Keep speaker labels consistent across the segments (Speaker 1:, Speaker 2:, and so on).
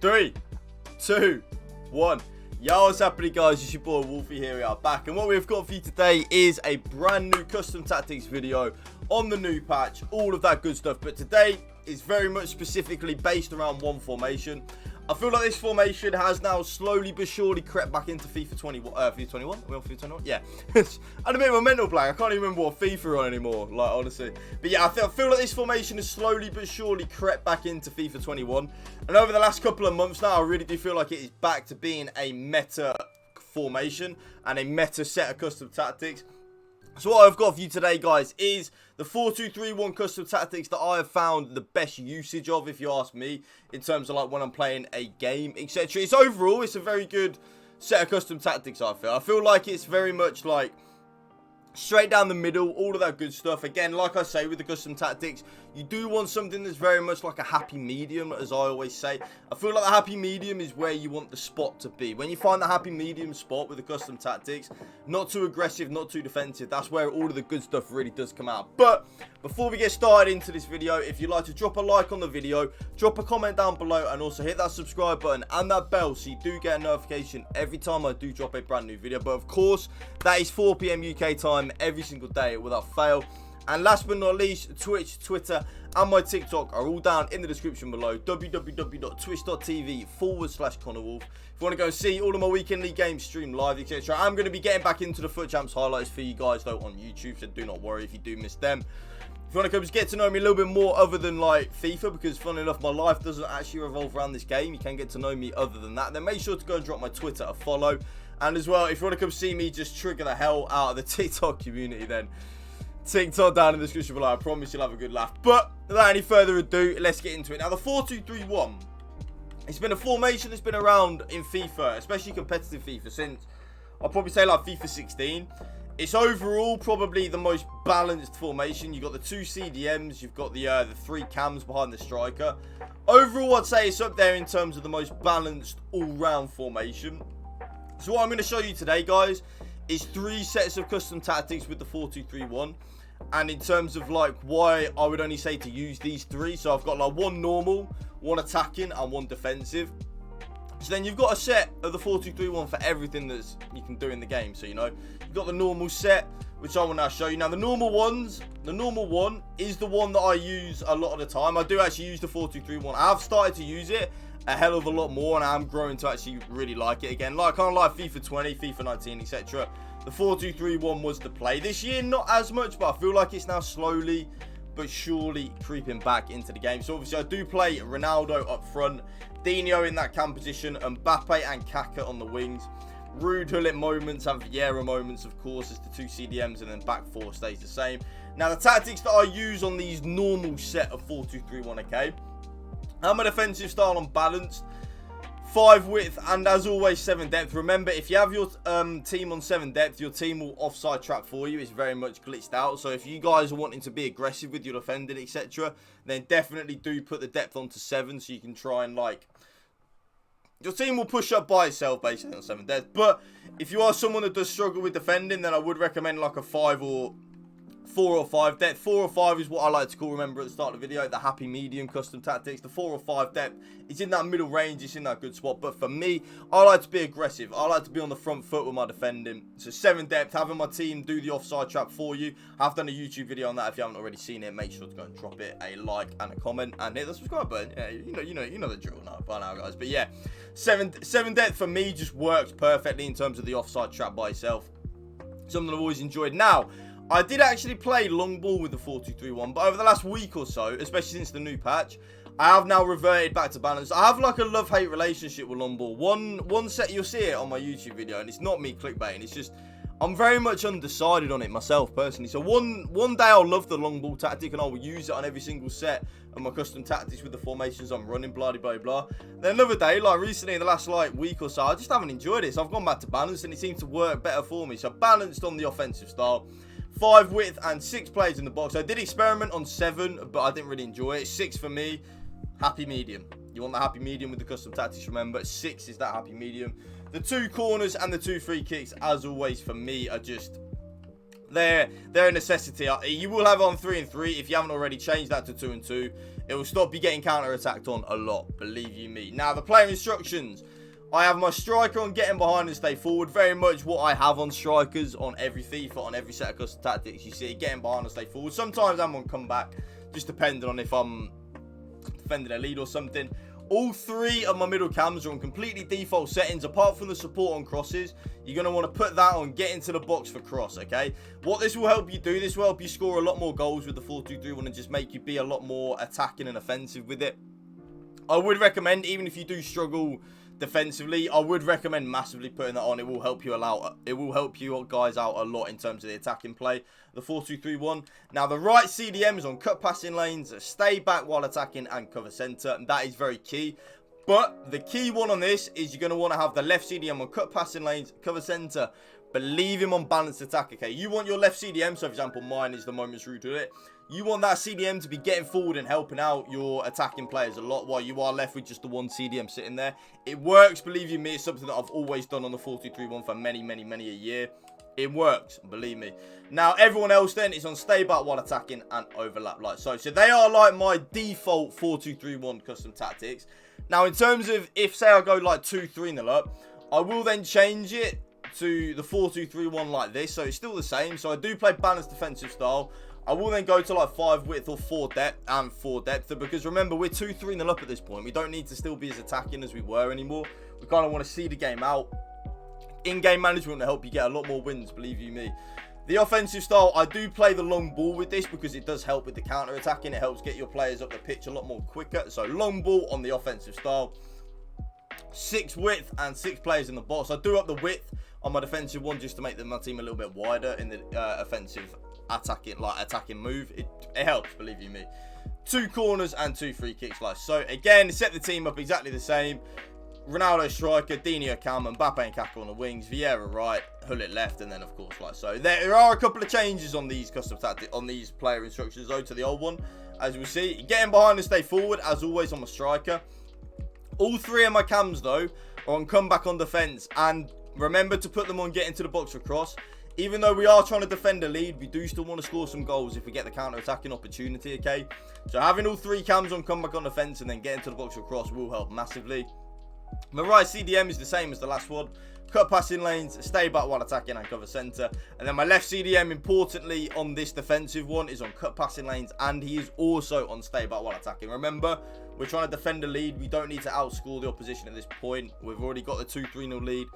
Speaker 1: 3, 2, 1. Yo, what's happening, guys? It's your boy Wolfie here. We are back, and what we've got for you today is a brand new custom tactics video on the new patch, all of that good stuff. But today is very much specifically based around one formation. I feel like this formation has now slowly but surely crept back into FIFA 21. FIFA 21? Are we on FIFA 21? Yeah. I had a bit of a mental blank. I can't even remember what FIFA we're on anymore, like, honestly. But yeah, I feel like this formation has slowly but surely crept back into FIFA 21. And over the last couple of months now, I really do feel like it is back to being a meta formation and a meta set of custom tactics. So what I've got for you today, guys, is the 4-2-3-1 custom tactics that I have found the best usage of, if you ask me, in terms of like when I'm playing a game, etc. It's overall, it's a very good set of custom tactics, I feel. I feel like it's very much like straight down the middle, all of that good stuff. Again, like I say, with the custom tactics, you do want something that's very much like a happy medium, as I always say. I feel like the happy medium is where you want the spot to be. When you find the happy medium spot with the custom tactics, not too aggressive, not too defensive, that's where all of the good stuff really does come out. But before we get started into this video, if you'd like to drop a like on the video, drop a comment down below, and also hit that subscribe button and that bell so you do get a notification every time I do drop a brand new video. But of course, that is 4 PM UK time every single day without fail. And last but not least, Twitch, Twitter, and my TikTok are all down in the description below. www.twitch.tv/Connor Woolf. If you want to go and see all of my weekend league games stream live, etc. I'm going to be getting back into the Foot Champs highlights for you guys, though, on YouTube. So do not worry if you do miss them. If you want to come get to know me a little bit more other than, like, FIFA, because, funnily enough, my life doesn't actually revolve around this game. You can get to know me other than that. Then make sure to go and drop my Twitter a follow. And as well, if you want to come see me just trigger the hell out of the TikTok community, then TikTok down in the description below. I promise you'll have a good laugh. But without any further ado, let's get into it. Now, the 4-2-3-1, it's been a formation that's been around in FIFA, especially competitive FIFA, since I'll probably say like FIFA 16. It's overall probably the most balanced formation. You've got the 2 CDMs, you've got the 3 cams behind the striker. Overall, I'd say it's up there in terms of the most balanced all-round formation. So what I'm going to show you today, guys, is 3 sets of custom tactics with the 4-2-3-1. And in terms of like why I would only say to use these 3. So I've got like 1 normal, 1 attacking, and 1 defensive. So then you've got a set of the 4-2-3-1 for everything that you can do in the game. So, you know, you've got the normal set, which I will now show you. Now, the normal one is the one that I use a lot of the time. I do actually use the 4-2-3-1. I have started to use it a hell of a lot more, and I'm growing to actually really like it again. Like, kind of like FIFA 20, FIFA 19, etc. The 4-2-3-1 was the play. This year, not as much, but I feel like it's now slowly but surely creeping back into the game. So, obviously, I do play Ronaldo up front, Dino in that cam position, Mbappe and Kaka on the wings. Rude Hullet moments and Vieira moments, of course, as the 2 CDMs, and then back 4 stays the same. Now, the tactics that I use on these normal set of 4-2-3-1, okay? I'm a defensive style on balanced, 5 width, and as always 7 depth. Remember, if you have your team on 7 depth, your team will offside trap for you. It's very much glitched out. So if you guys are wanting to be aggressive with your defending, etc., then definitely do put the depth onto 7 so you can try and, like, your team will push up by itself basically on 7 depth. But if you are someone that does struggle with defending, then I would recommend like a 4 or 5 depth. 4 or 5 is what I like to call, remember at the start of the video, the happy medium custom tactics. The 4 or 5 depth, it's in that middle range, it's in that good spot. But for me, I like to be aggressive. I like to be on the front foot with my defending. So 7 depth, having my team do the offside trap for you. I've done a YouTube video on that. If you haven't already seen it, make sure to go and drop it a like and a comment and hit the subscribe button. Yeah, you know the drill now by now, guys. But yeah, 7 depth for me just works perfectly in terms of the offside trap by itself. Something I've always enjoyed. Now, I did actually play long ball with the 4-2-3-1, but over the last week or so, especially since the new patch, I have now reverted back to balance. I have like a love-hate relationship with long ball. One set, you'll see it on my YouTube video, and it's not me clickbaiting, it's just I'm very much undecided on it myself, personally. So one day I'll love the long ball tactic, and I will use it on every single set of my custom tactics with the formations I'm running, blah, blah, blah. Then another day, like recently in the last like week or so, I just haven't enjoyed it. So I've gone back to balance, and it seems to work better for me. So balanced on the offensive style. 5 width and 6 players in the box. I did experiment on 7, but I didn't really enjoy it. 6 for me, happy medium. You want the happy medium with the custom tactics, remember. 6 is that happy medium. The 2 corners and the 2 free kicks, as always, for me, are just... They're a necessity. You will have on 3 and 3. If you haven't already, changed that to 2 and 2. It will stop you getting counter-attacked on a lot, believe you me. Now, the player instructions. I have my striker on getting behind and stay forward. Very much what I have on strikers on every FIFA, on every set of custom tactics. You see, getting behind and stay forward. Sometimes I'm on comeback, just depending on if I'm defending a lead or something. All 3 of my middle cams are on completely default settings, apart from the support on crosses. You're going to want to put that on, get into the box for cross, okay? What this will help you do, this will help you score a lot more goals with the 4-2-3-1 and just make you be a lot more attacking and offensive with it. I would recommend, even if you do struggle defensively, I would recommend massively putting that on. It will help you out. It will help you guys out a lot in terms of the attacking play. The 4-2-3-1. Now the right CDM is on cut passing lanes, stay back while attacking, and cover center, and that is very key. But the key one on this is you're going to want to have the left CDM on cut passing lanes, cover center, but leave him on balanced attack. Okay, you want your left CDM, so for example mine is the moment's root to it. You want that CDM to be getting forward and helping out your attacking players a lot, while you are left with just the one CDM sitting there. It works, believe you me. It's something that I've always done on the 4-2-3-1 for many a year. It works, believe me. Now, everyone else then is on stay back while attacking and overlap like so. So they are like my default 4-2-3-1 custom tactics. Now, in terms of if, say, I go like 2-3-0 up, I will then change it to the 4-2-3-1 like this. So it's still the same. So I do play balanced defensive style. I will then go to like 5 width or 4 depth and 4 depth, because remember, we're 2-3-0 up at this point. We don't need to still be as attacking as we were anymore. We kind of want to see the game out. In-game management will help you get a lot more wins, believe you me. The offensive style, I do play the long ball with this because it does help with the counter-attacking. It helps get your players up the pitch a lot more quicker. So long ball on the offensive style. 6 width and 6 players in the box. I do up the width on my defensive one just to make my team a little bit wider in the offensive attacking move. It helps, believe you me. 2 corners and 2 free kicks like so. Again, set the team up exactly the same. Ronaldo striker, Dini cam, Mbappe and Kaká on the wings, Vieira right, Hullet left, and then of course like so. There are a couple of changes on these custom tactics, on these player instructions though, to the old one. As we see, getting behind and stay forward, as always on my striker. All 3 of my cams though are on comeback on defense, and remember to put them on get into the box for cross. Even though we are trying to defend a lead, we do still want to score some goals if we get the counter-attacking opportunity, okay? So having all 3 cams on comeback on defense and then get into the box for cross will help massively. My right CDM is the same as the last one. Cut passing lanes, stay back while attacking, and cover center. And then my left CDM, importantly, on this defensive one, is on cut passing lanes, and he is also on stay back while attacking. Remember, we're trying to defend a lead. We don't need to outscore the opposition at this point. We've already got the 2-3-0 lead.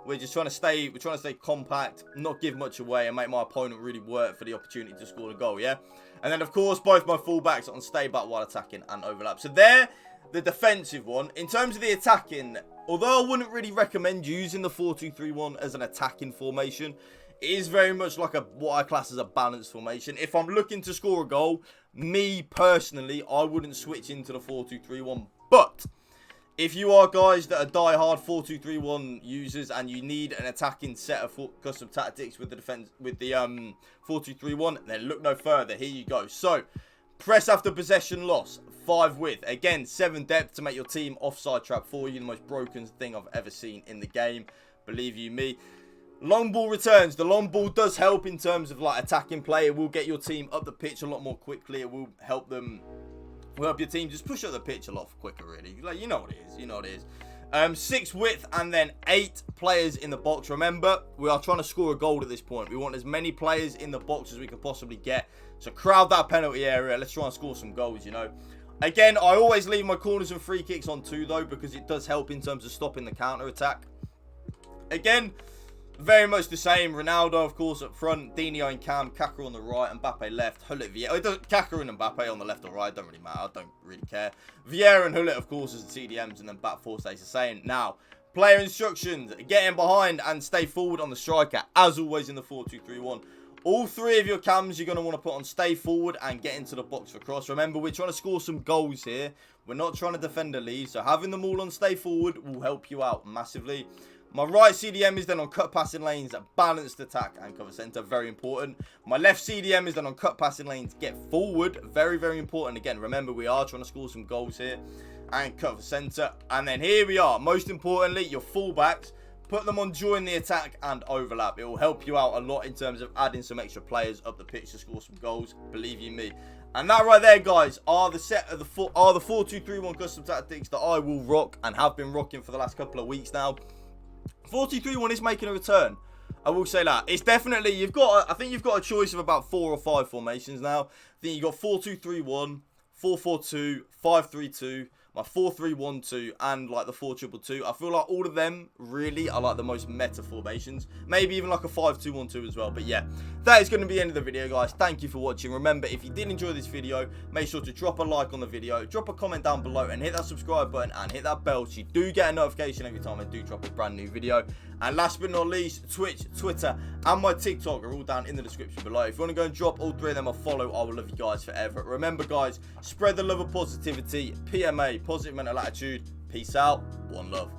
Speaker 1: We're just trying to stay compact, not give much away, and make my opponent really work for the opportunity to score a goal, yeah? And then, of course, both my fullbacks on stay back while attacking and overlap. So there, the defensive one. In terms of the attacking, although I wouldn't really recommend using the 4-2-3-1 as an attacking formation, it is very much like what I class as a balanced formation. If I'm looking to score a goal, me personally, I wouldn't switch into the 4-2-3-1. But if you are guys that are die-hard 4-2-3-1 users and you need an attacking set of custom tactics with the defense, with the 4-2-3-1, then look no further. Here you go. So, press after possession loss, 5 width. Again, 7 depth to make your team offside trap for you. The most broken thing I've ever seen in the game. Believe you me. Long ball returns. The long ball does help in terms of like attacking play. It will get your team up the pitch a lot more quickly. It will help them. Will help your team just push up the pitch a lot quicker, really. Like, you know what it is. You know what it is. 6 width and then 8 players in the box. Remember, we are trying to score a goal at this point. We want as many players in the box as we can possibly get. So crowd that penalty area. Let's try and score some goals, you know. Again, I always leave my corners and free kicks on 2 though, because it does help in terms of stopping the counter attack. Again, very much the same. Ronaldo, of course, up front. Dini and Cam. Kaká on the right. Mbappe left. Hullet, Vieira. Kaká and Mbappe on the left or right. Don't really matter. I don't really care. Vieira and Hullet, of course, as the CDMs. And then back 4 stays the same. Now, player instructions. Getting behind and stay forward on the striker. As always in the 4-2-3-1. All 3 of your cams you're going to want to put on stay forward and get into the box for cross. Remember, we're trying to score some goals here. We're not trying to defend a lead. So having them all on stay forward will help you out massively. My right CDM is then on cut passing lanes, balanced attack and cover center. Very important. My left CDM is then on cut passing lanes, get forward. Very, very important. Again, remember, we are trying to score some goals here. And cover center. And then here we are. Most importantly, your fullbacks. Put them on join the attack and overlap. It will help you out a lot in terms of adding some extra players up the pitch to score some goals. Believe you me. And that right there, guys, are the set of the 4-2-3-1 custom tactics that I will rock and have been rocking for the last couple of weeks now. 4-2-3-1 is making a return. I will say that. It's definitely, I think you've got a choice of about 4 or 5 formations now. I think you've got 4-2-3-1, 4-4-2, 5-3-2, my 4-3-1-2, and like the 4-2-2. I feel like all of them really are like the most meta formations. Maybe even like a 5-2-1-2 as well. But yeah, that is going to be the end of the video, guys. Thank you for watching. Remember, if you did enjoy this video, make sure to drop a like on the video, drop a comment down below, and hit that subscribe button and hit that bell so you do get a notification every time I do drop a brand new video. And last but not least, Twitch, Twitter, and my TikTok are all down in the description below. If you want to go and drop all 3 of them a follow, I will love you guys forever. Remember, guys, spread the love of positivity. PMA, positive mental attitude. Peace out. One love.